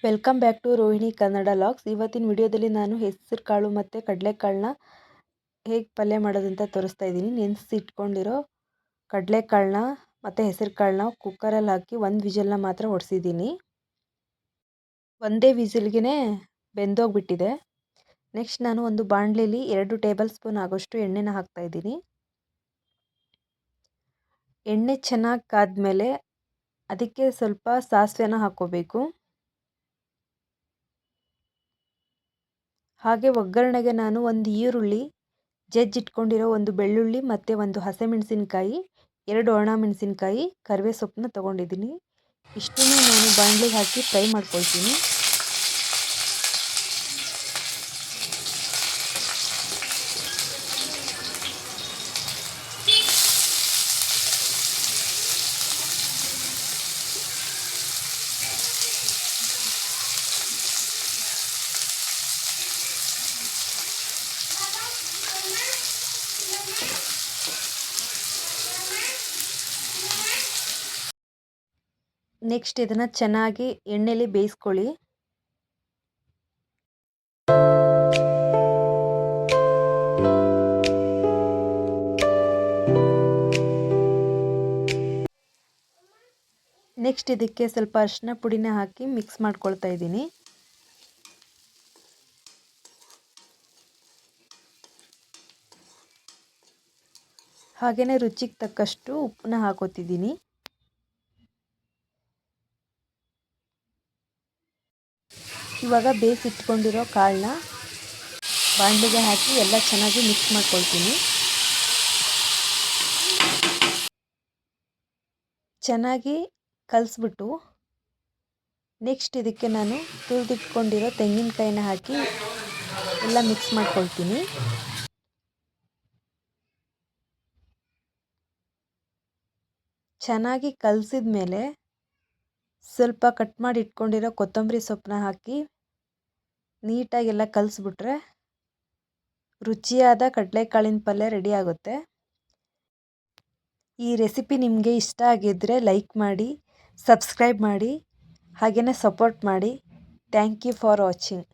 Welcome back to Rohini Kannada vlogs. ಇವತ್ತಿನ ವಿಡಿಯೋದಲ್ಲಿ ನಾನು ಹೆಸರು ಕಾಳು ಮತ್ತು ಕಡಲೆಕಾಳನ್ನ ಹೇಗೆ ಪಲ್ಯ ಮಾಡೋದಂತ ತೋರಿಸ್ತಾ ಇದ್ದೀನಿ. ನೆನೆಸಿಟ್ಕೊಂಡಿರೋ ಕಡಲೆಕಾಳನ್ನ ಮತ್ತು ಹೆಸರು ಕಾಳನ್ನ ಕುಕ್ಕರಲ್ಲಿ ಹಾಕಿ ಒಂದು ವಿಷಲ್ನ ಮಾತ್ರ ಹೊಡೆಸಿದ್ದೀನಿ. ಒಂದೇ ವಿಸಿಲ್ಗೆ ಬೆಂದೋಗ್ಬಿಟ್ಟಿದೆ. ನೆಕ್ಸ್ಟ್ ನಾನು ಒಂದು ಬಾಣಲಿಲಿ 2 ಟೇಬಲ್ ಸ್ಪೂನ್ ಆಗೋಷ್ಟು ಎಣ್ಣೆನ ಹಾಕ್ತಾಯಿದ್ದೀನಿ. ಎಣ್ಣೆ ಚೆನ್ನಾಗಿ ಕಾದ್ಮೇಲೆ ಅದಕ್ಕೆ ಸ್ವಲ್ಪ ಸಾಸಿವೆನ ಹಾಕ್ಕೋಬೇಕು. ಹಾಗೆ ಒಗ್ಗರಣೆಗೆ ನಾನು ಒಂದು ಈರುಳ್ಳಿ, ಜಜ್ಜಿಟ್ಕೊಂಡಿರೋ ಒಂದು ಬೆಳ್ಳುಳ್ಳಿ ಮತ್ತು ಒಂದು ಹಸಿಮೆಣಸಿನ್ಕಾಯಿ, 2 ಒಣ ಮೆಣಸಿನ್ಕಾಯಿ, ಕರಿಬೇವು ಸೊಪ್ಪನ್ನ ತೊಗೊಂಡಿದ್ದೀನಿ. ಇಷ್ಟನ್ನು ನಾನು ಬಾಣಲಿಗೆ ಹಾಕಿ ಫ್ರೈ ಮಾಡ್ಕೊಳ್ತೀನಿ. ನೆಕ್ಸ್ಟ್ ಇದನ್ನು ಚೆನ್ನಾಗಿ ಎಣ್ಣೆಲಿ ಬೇಯಿಸ್ಕೊಳ್ಳಿ. ನೆಕ್ಸ್ಟ್ ಇದಕ್ಕೆ ಸ್ವಲ್ಪ ಅರಿಶಿನ ಪುಡಿನ ಹಾಕಿ ಮಿಕ್ಸ್ ಮಾಡ್ಕೊಳ್ತಾ ಇದ್ದೀನಿ. ಹಾಗೆಯೇ ರುಚಿಗೆ ತಕ್ಕಷ್ಟು ಉಪ್ಪನ್ನ ಹಾಕೋತಿದ್ದೀನಿ. ಇವಾಗ ಬೇಯಿಸಿಟ್ಕೊಂಡಿರೋ ಕಾಳನ್ನ ಬಾಣಲಿಗೆ ಹಾಕಿ ಎಲ್ಲ ಚೆನ್ನಾಗಿ ಮಿಕ್ಸ್ ಮಾಡ್ಕೊಳ್ತೀನಿ. ಚೆನ್ನಾಗಿ ಕಲಿಸ್ಬಿಟ್ಟು ನೆಕ್ಸ್ಟ್ ಇದಕ್ಕೆ ನಾನು ತುರಿದಿಟ್ಕೊಂಡಿರೋ ತೆಂಗಿನಕಾಯಿನ ಹಾಕಿ ಎಲ್ಲ ಮಿಕ್ಸ್ ಮಾಡ್ಕೊಳ್ತೀನಿ. ಚೆನ್ನಾಗಿ ಕಲಸಿದ ಮೇಲೆ ಸ್ವಲ್ಪ ಕಟ್ ಮಾಡಿ ಇಟ್ಕೊಂಡಿರೋ ಕೊತ್ತಂಬರಿ ಸೊಪ್ಪನ್ನ ಹಾಕಿ ನೀಟಾಗೆಲ್ಲ ಕಲಿಸ್ಬಿಟ್ರೆ ರುಚಿಯಾದ ಕಡಲೆಕಾಳಿನ ಪಲ್ಯ ರೆಡಿ ಆಗುತ್ತೆ. ಈ ರೆಸಿಪಿ ನಿಮಗೆ ಇಷ್ಟ ಆಗಿದ್ದರೆ ಲೈಕ್ ಮಾಡಿ, ಸಬ್ಸ್ಕ್ರೈಬ್ ಮಾಡಿ, ಹಾಗೆಯೇ ಸಪೋರ್ಟ್ ಮಾಡಿ. Thank you for watching.